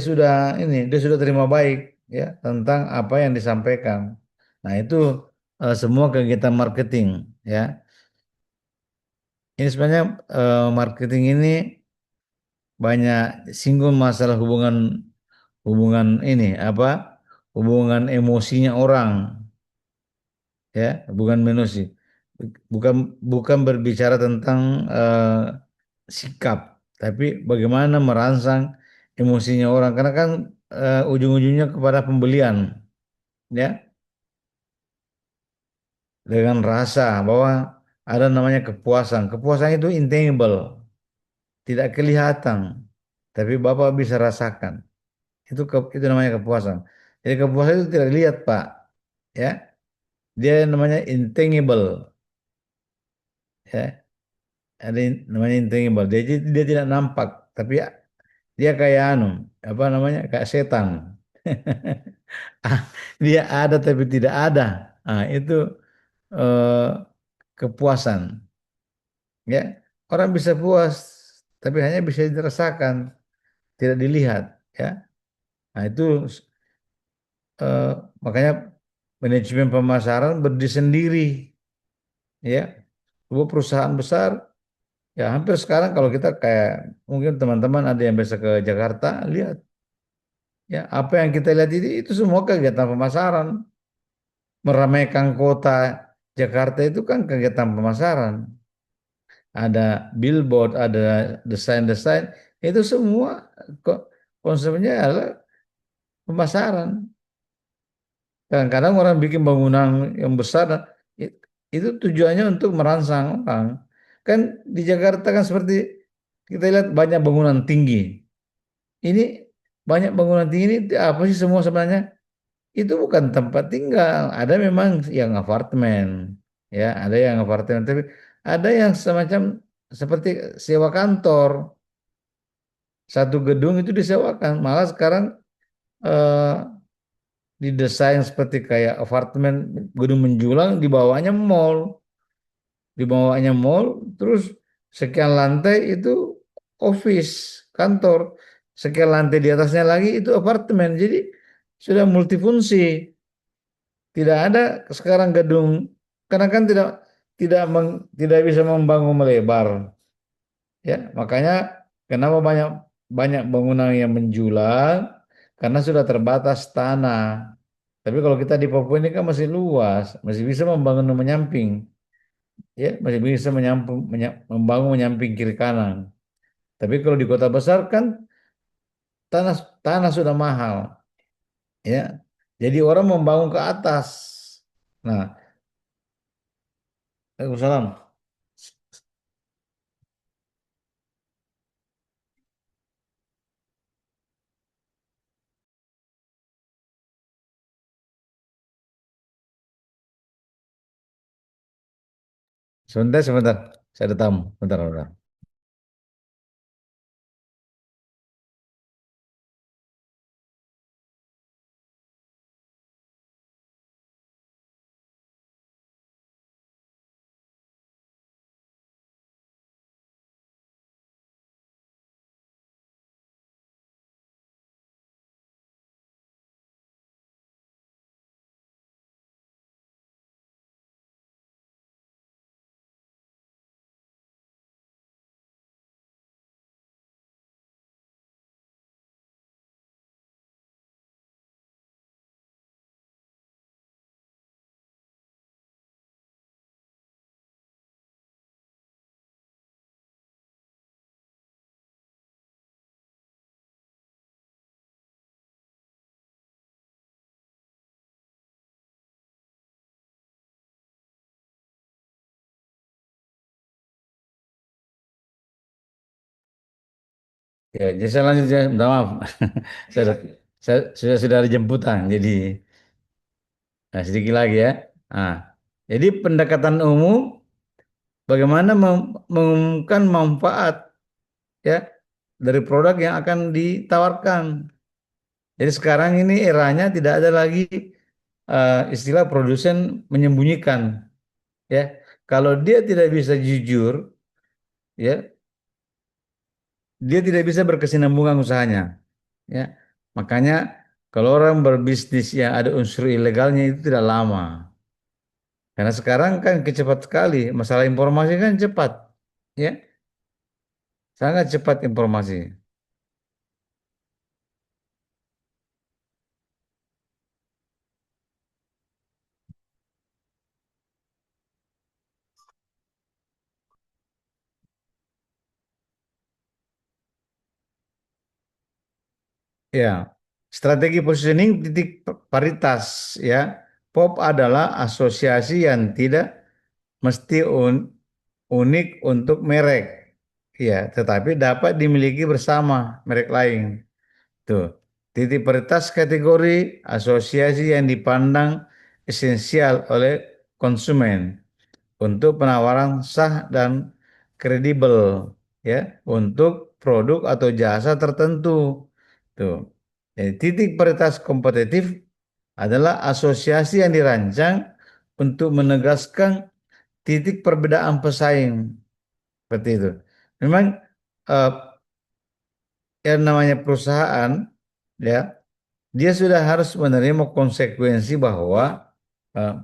sudah terima baik ya tentang apa yang disampaikan. Nah, itu semua kegiatan marketing ya. Ini sebenarnya marketing ini banyak singgung masalah hubungan hubungan ini hubungan emosinya orang ya, bukan emosi. Bukan bukan berbicara tentang sikap, tapi bagaimana merangsang emosinya orang karena kan ujung-ujungnya kepada pembelian ya, dengan rasa bahwa ada namanya kepuasan. Kepuasan itu intangible, tidak kelihatan, tapi Bapak bisa rasakan. Itu namanya kepuasan. Jadi kepuasan itu tidak dilihat, Pak. Ya, dia namanya intangible. Ya, ada namanya intangible. Dia tidak nampak, tapi dia kayak anu, apa namanya, kayak setan. Ah, dia ada tapi tidak ada. Ah, itu eh, kepuasan. Ya, orang bisa puas, tapi hanya bisa dirasakan, tidak dilihat. Ya, nah itu eh, makanya manajemen pemasaran berdiri sendiri. Ya, sebuah perusahaan besar. Ya, hampir sekarang kalau kita kayak mungkin teman-teman ada yang biasa ke Jakarta, lihat ya apa yang kita lihat itu semua kegiatan pemasaran. Meramaikan kota Jakarta itu kan kegiatan pemasaran. Ada billboard, ada desain-desain, itu semua kok konsepnya adalah pemasaran. Kadang-kadang orang bikin bangunan yang besar, i- itu tujuannya untuk merangsang orang. Kan di Jakarta kan seperti kita lihat banyak bangunan tinggi. Ini banyak bangunan tinggi ini apa sih semua sebenarnya? Itu bukan tempat tinggal. Ada memang yang apartemen, ya, ada yang apartemen, tapi ada yang semacam seperti sewa kantor. Satu gedung itu disewakan. Malah sekarang eh, didesain seperti kayak apartemen gedung menjulang, di bawahnya mall, di bawahnya mall, terus sekian lantai itu office, kantor, sekian lantai di atasnya lagi itu apartemen. Jadi sudah multifungsi. Tidak ada sekarang gedung karena kan tidak bisa membangun melebar, ya. Makanya kenapa banyak banyak bangunan yang menjulang karena sudah terbatas tanah. Tapi kalau kita di Papua ini kan masih luas, masih bisa membangun menyamping, ya, masih bisa membangun menyamping kiri kanan. Tapi kalau di kota besar kan tanah tanah sudah mahal, ya. Jadi orang membangun ke atas. Nah, Waalaikumsalam. Sebentar, sebentar. Saya ada tamu. Bentar, bentar. Ya, jadi saya lanjut ya. Minta maaf. Saya, sudah ada jemputan. Jadi nah, sedikit lagi ya. Nah, jadi pendekatan umum bagaimana mengumumkan manfaat, ya, dari produk yang akan ditawarkan. Jadi sekarang ini eranya tidak ada lagi istilah produsen menyembunyikan, ya. Kalau dia tidak bisa jujur, ya, dia tidak bisa berkesinambungan usahanya, ya. Makanya kalau orang berbisnis yang ada unsur ilegalnya itu tidak lama. Karena sekarang kan cepat sekali, masalah informasi kan cepat, ya, sangat cepat informasi. Ya, strategi positioning titik paritas, ya. POP adalah asosiasi yang tidak mesti unik untuk merek, ya, tetapi dapat dimiliki bersama merek lain. Tuh, titik paritas kategori asosiasi yang dipandang esensial oleh konsumen untuk penawaran sah dan kredibel, ya, untuk produk atau jasa tertentu. Tuh. Jadi, titik paritas kompetitif adalah asosiasi yang dirancang untuk menegaskan titik perbedaan pesaing. Seperti itu. Memang eh, yang namanya perusahaan, ya, dia sudah harus menerima konsekuensi bahwa eh,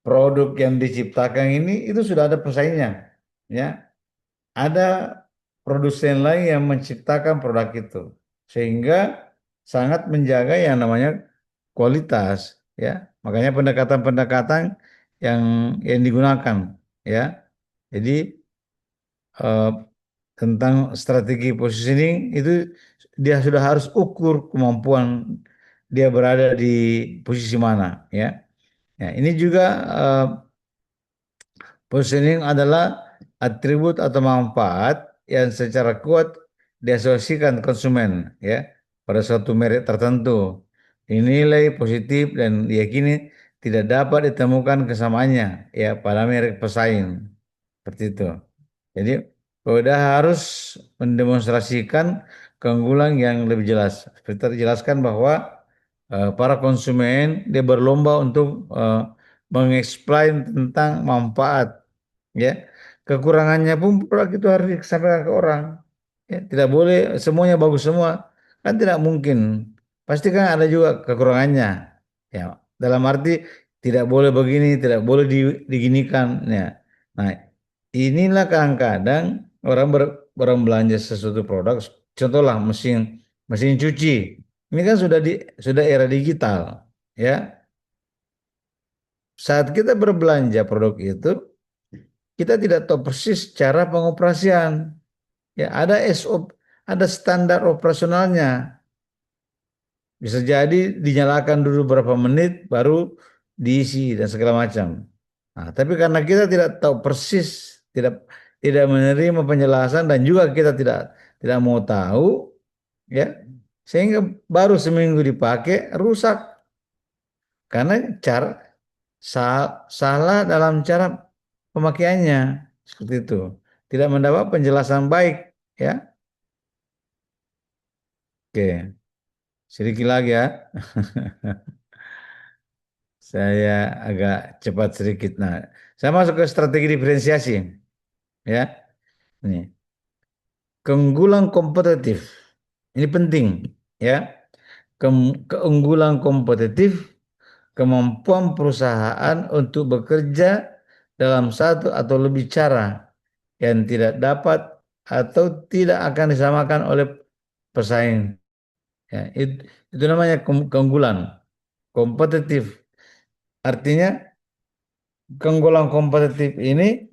produk yang diciptakan ini itu sudah ada pesaingnya, ya. Ada produsen lain yang menciptakan produk itu, sehingga sangat menjaga yang namanya kualitas, ya. Makanya pendekatan-pendekatan yang digunakan, ya. Jadi eh, tentang strategi positioning itu dia sudah harus ukur kemampuan dia berada di posisi mana, ya. Ya, ini juga eh, positioning adalah atribut atau manfaat yang secara kuat diasosiasikan konsumen, ya, pada suatu merek tertentu. Dinilai positif dan diyakini tidak dapat ditemukan kesamaannya, ya, pada merek pesaing. Seperti itu. Jadi Polda harus mendemonstrasikan keunggulan yang lebih jelas. Seperti terjelaskan bahwa para konsumen dia berlomba untuk mengeksplain tentang manfaat, ya. Kekurangannya pun produk itu harus disampaikan ke orang. Ya, tidak boleh semuanya bagus semua. Kan tidak mungkin. Pasti kan ada juga kekurangannya. Ya, dalam arti tidak boleh begini, tidak boleh diginikan. Ya. Nah, inilah kadang-kadang orang belanja sesuatu produk, contohlah mesin mesin cuci. Ini kan sudah era digital, ya. Saat kita berbelanja produk itu, kita tidak tahu persis cara pengoperasian. Ya, ada SOP, ada standar operasionalnya. Bisa jadi dinyalakan dulu berapa menit baru diisi dan segala macam. Nah, tapi karena kita tidak tahu persis, tidak tidak menerima penjelasan dan juga kita tidak mau tahu, ya, sehingga baru seminggu dipakai rusak karena cara salah dalam cara pemakaiannya, seperti itu. Tidak mendapat penjelasan baik, ya. Oke, sedikit lagi ya. Saya agak cepat sedikit. Nah, saya masuk ke strategi diferensiasi, ya. Ini keunggulan kompetitif. Ini penting, ya. Keunggulan kompetitif, kemampuan perusahaan untuk bekerja dalam satu atau lebih cara yang tidak dapat atau tidak akan disamakan oleh pesaing. Ya, itu namanya keunggulan kompetitif. Artinya keunggulan kompetitif ini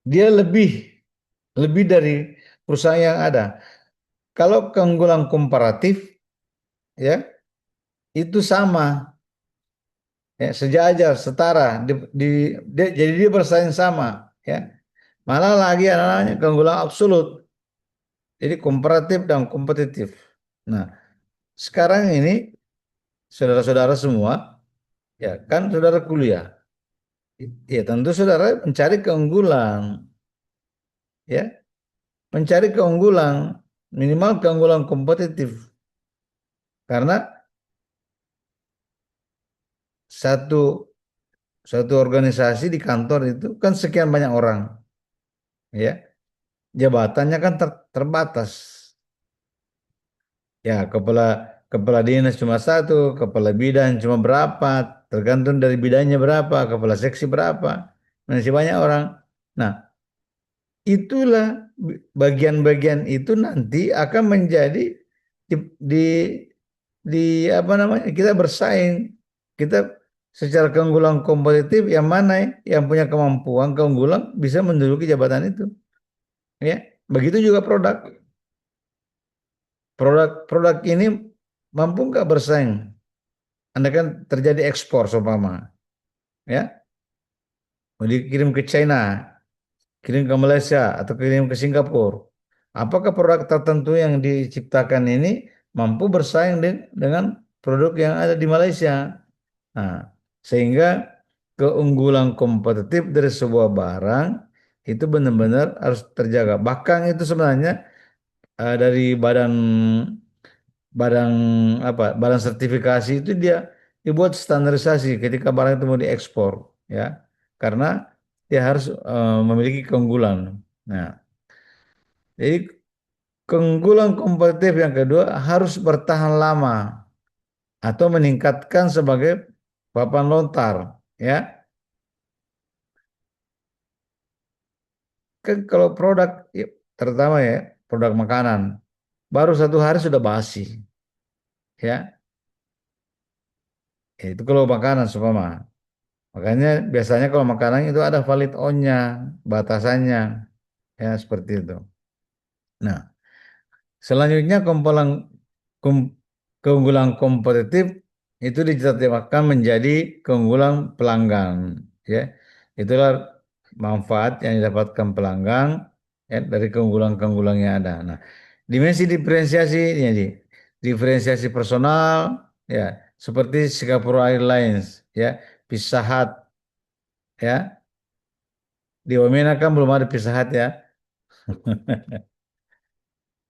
dia lebih dari perusahaan yang ada. Kalau keunggulan komparatif, ya, itu sama, ya, sejajar, setara, jadi dia bersaing sama, ya. Malah lagi ada namanya keunggulan absolut. Jadi komparatif dan kompetitif. Nah, sekarang ini saudara-saudara semua, ya kan saudara kuliah, ya tentu saudara mencari keunggulan, ya, mencari keunggulan, minimal keunggulan kompetitif. Karena satu satu organisasi di kantor itu kan sekian banyak orang, ya. Jabatannya kan terbatas. Ya, kepala kepala dinas cuma satu, kepala bidang cuma berapa, tergantung dari bidangnya berapa, kepala seksi berapa, masih banyak orang. Nah, itulah bagian-bagian itu nanti akan menjadi di, di di apa namanya, kita bersaing, kita secara keunggulan kompetitif yang mana yang punya kemampuan keunggulan bisa menduduki jabatan itu, ya. Begitu juga produk ini mampu nggak bersaing, anda kan terjadi ekspor seumpama, ya, mau dikirim ke China, kirim ke Malaysia atau kirim ke Singapura, apakah produk tertentu yang diciptakan ini mampu bersaing dengan produk yang ada di Malaysia? Nah, sehingga keunggulan kompetitif dari sebuah barang itu benar-benar harus terjaga. Bahkan itu sebenarnya dari badan badan badan sertifikasi itu dia dibuat standarisasi ketika barang itu mau diekspor, ya, karena dia harus memiliki keunggulan. Nah, jadi keunggulan kompetitif yang kedua harus bertahan lama atau meningkatkan sebagai papan lontar, ya. Kan kalau produk, ya, terutama ya produk makanan, baru 1 hari sudah basi, ya. Itu kalau makanan seumpama. Makanya biasanya kalau makanan itu ada valid on-nya, batasannya, ya seperti itu. Nah, selanjutnya kom- keunggulan kompetitif itu diterjemahkan menjadi keunggulan pelanggan, ya. Itulah manfaat yang didapatkan pelanggan, ya, dari keunggulan-keunggulan yang ada. Nah, dimensi diferensiasi ini, diferensiasi personal, ya, seperti Singapore Airlines, ya, Pizza Hut, ya. Di Wamena kan belum ada Pizza Hut, ya.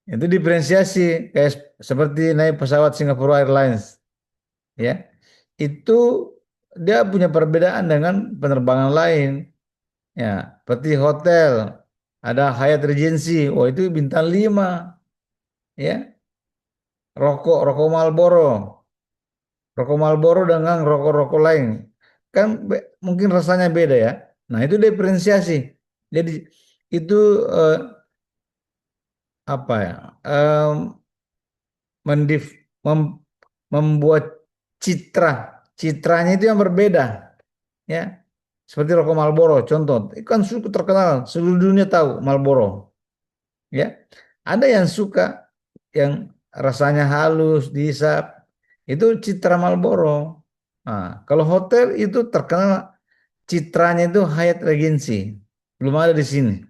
Itu diferensiasi kayak seperti naik pesawat Singapore Airlines, ya. Itu dia punya perbedaan dengan penerbangan lain, ya. Seperti hotel, ada Hyatt Regency, oh itu bintang 5, ya. Rokok rokok Marlboro dengan rokok-rokok lain, kan mungkin rasanya beda, ya. Nah, itu diferensiasi. Jadi itu eh, apa ya? mendif mem- membuat citranya itu yang berbeda, ya, seperti rokok Marlboro contoh itu kan suku terkenal seluruh dunia tahu Marlboro, ya. Ada yang suka yang rasanya halus dihisap, itu citra Marlboro. Nah, kalau hotel itu terkenal citranya itu Hyatt Regency, belum ada di sini.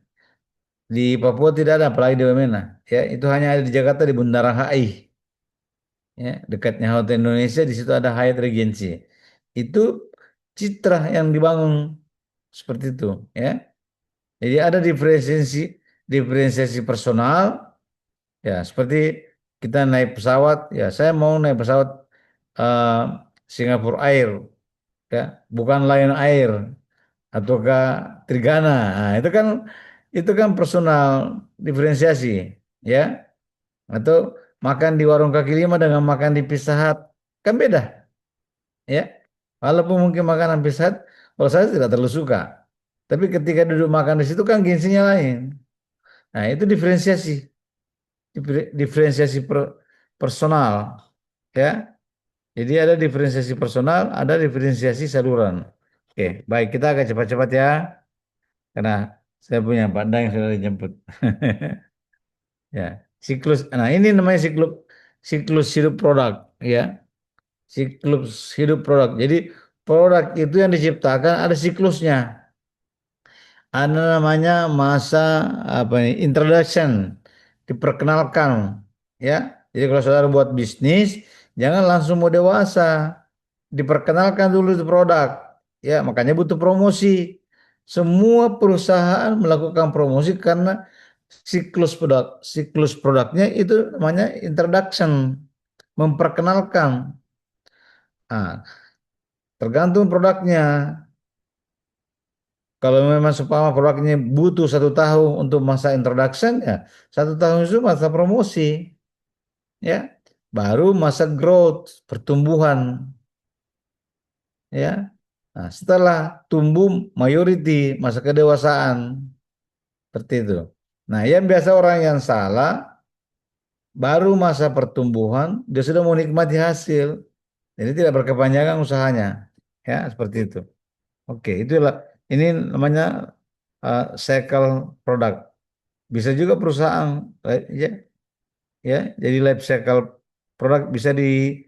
Di Papua tidak ada, apalagi di Wamena, ya, itu hanya ada di Jakarta di Bundaran HI, ya, dekatnya Hotel Indonesia, di situ ada Hyatt Regency. Itu citra yang dibangun seperti itu, ya. Jadi ada diferensiasi personal, ya, seperti kita naik pesawat, ya, saya mau naik pesawat eh, Singapore Air, ya, bukan Lion Air ataukah Trigana. Nah, itu kan personal diferensiasi, ya. Atau makan di warung kaki lima dengan makan di Pizza Hut, kan beda, ya. Walaupun mungkin makanan Pizza Hut, kalau saya tidak terlalu suka, tapi ketika duduk makan di situ kan gengsinya lain. Nah, itu diferensiasi personal, ya. Jadi ada diferensiasi personal, ada diferensiasi saluran. Oke, baik, kita agak cepat-cepat, ya, karena saya punya pandang yang sudah dijemput. Ya, siklus. Nah, ini namanya siklus hidup produk, ya. Siklus hidup produk. Jadi produk itu yang diciptakan ada siklusnya. Ada namanya masa apa ini introduction, diperkenalkan, ya. Jadi kalau saudara buat bisnis, jangan langsung mau dewasa, diperkenalkan dulu itu produk, ya. Makanya butuh promosi. Semua perusahaan melakukan promosi karena siklus produknya itu namanya introduction, memperkenalkan. Nah, tergantung produknya. Kalau memang supaya produknya butuh 1 tahun untuk masa introduction, ya 1 tahun itu masa promosi, ya. Baru masa growth, pertumbuhan, ya. Nah, setelah tumbuh mayority, masa kedewasaan, seperti itu. Nah, yang biasa orang yang salah, baru masa pertumbuhan dia sudah menikmati hasil, jadi tidak berkepanjangan usahanya, ya, seperti itu. Oke, itulah ini namanya cycle produk. Bisa juga perusahaan, ya, ya, jadi life cycle produk bisa di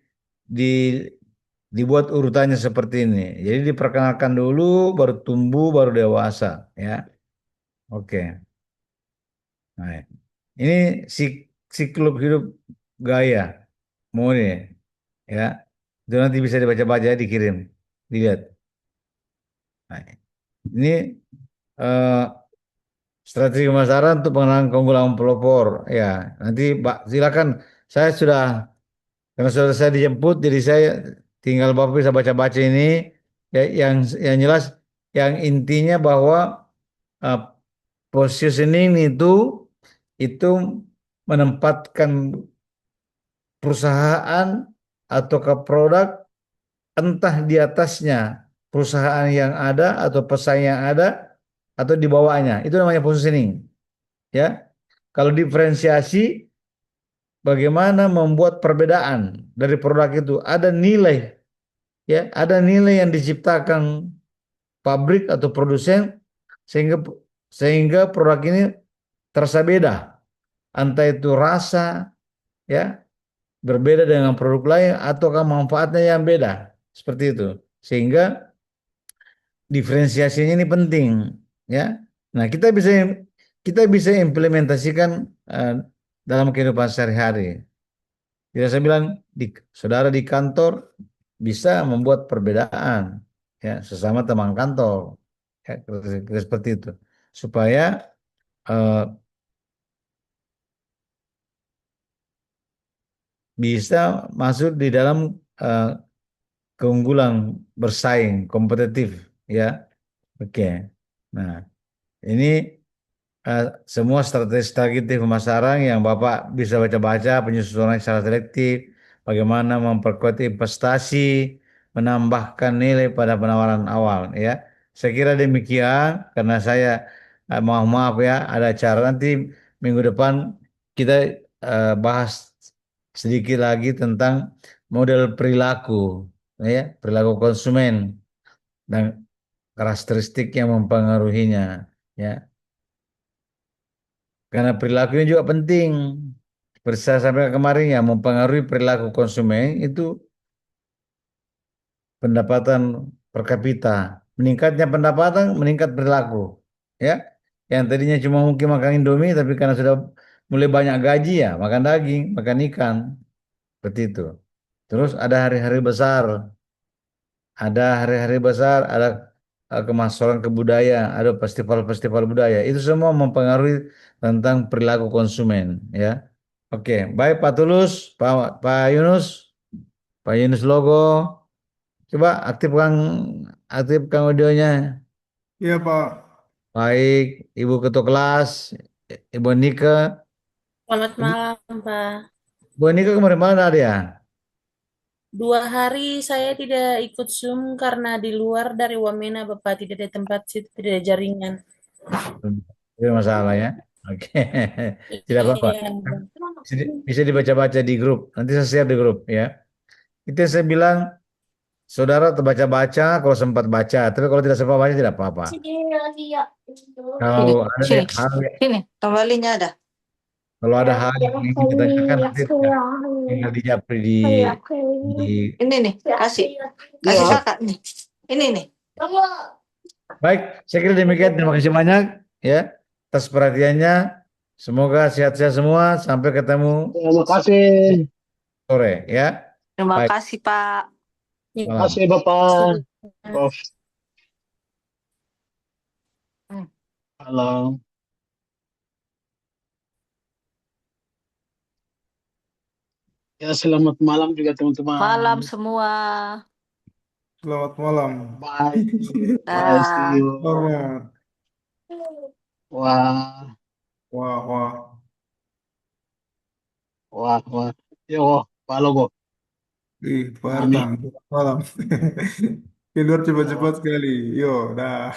dibuat urutannya seperti ini. Jadi diperkenalkan dulu, baru tumbuh, baru dewasa, ya. Oke. Nah, ini siklus hidup gaya. Mau nih, ya. Itu nanti bisa dibaca-baca, dikirim, dilihat. Nah, ini eh, Strategi pemasaran untuk pengenalan keunggulan pelopor. Ya, nanti Pak silakan. Saya sudah karena sudah saya dijemput, jadi saya tinggal Bapak bisa baca-baca ini. Ya, yang jelas, yang intinya bahwa uh, positioning itu menempatkan perusahaan atau ke produk entah di atasnya perusahaan yang ada atau pesaing yang ada atau di bawahnya. Itu namanya positioning, ya. Kalau diferensiasi, bagaimana membuat perbedaan dari produk itu, ada nilai, ya, ada nilai yang diciptakan pabrik atau produsen sehingga sehingga produk ini terasa beda, entah itu rasa, ya, berbeda dengan produk lain ataukah manfaatnya yang beda, seperti itu. Sehingga diferensiasinya ini penting, ya. Nah, kita bisa implementasikan eh, dalam kehidupan sehari-hari. Tidak, saya bilang saudara di kantor bisa membuat perbedaan, ya, sesama teman kantor, ya, kira-kira seperti itu, supaya eh, bisa masuk di dalam eh, keunggulan, bersaing, kompetitif, ya. Oke. Nah, ini semua strategi-strategi pemasaran yang Bapak bisa baca-baca, penyusunan secara selektif, bagaimana memperkuat investasi, menambahkan nilai pada penawaran awal, ya. Saya kira demikian, karena saya maaf ya, ada acara nanti minggu depan kita bahas sedikit lagi tentang model perilaku, ya, perilaku konsumen dan karakteristik yang mempengaruhinya, ya. Karena perilakunya juga penting. Seperti saya sampaikan kemarin, yang mempengaruhi perilaku konsumen itu pendapatan per kapita. Meningkatnya pendapatan, meningkat perilaku. Ya, yang tadinya cuma mungkin makan Indomie, tapi karena sudah mulai banyak gaji, ya makan daging, makan ikan, seperti itu. Terus ada hari-hari besar, ada kemasyarakat kebudayaan, ada festival-festival budaya. Itu semua mempengaruhi tentang perilaku konsumen, ya. Oke, baik Pak Tulus, Pak Yunus, Pak Yunus Logo, coba aktifkan audionya. Iya Pak. Baik, Ibu Ketua Kelas, Ibu Nika. Selamat Ibu, malam, Pak. Ibu Nika kemarin mana dia? 2 hari saya tidak ikut Zoom karena di luar dari Wamena, Bapak. Tidak ada tempat situ, tidak ada jaringan. Tidak masalah ya. Oke, tidak apa-apa. Iya. Bisa dibaca-baca di grup. Nanti saya share di grup, ya. Itu yang saya bilang, saudara terbaca-baca kalau sempat baca, tapi kalau tidak sempat baca tidak apa-apa. Sini, Kalau ada sini, hal sini. Kembalinya ada. kalau ada hal yang ingin ditanyakan, nanti tinggal di japri di Ini nih, kasih. Kasih kakak nih. Ini nih. Baik, saya kira demikian. Terima kasih banyak, ya, atas perhatiannya. Semoga sehat-sehat semua. Sampai ketemu Terima kasih. sore, ya. Terima Baik, kasih, Pak. Terima malam. kasih Bapak. Prof. Hmm. Halo. Ya, selamat malam juga teman-teman. Malam semua. Selamat malam. Bye. Bye, see Dah. you. Selamat. Wah, Wah, wah. wah, wah. Yo, Pak Logo. Pak Mami. Ertan, selamat malam. Keluar cepat-cepat sekali. Yo, dah.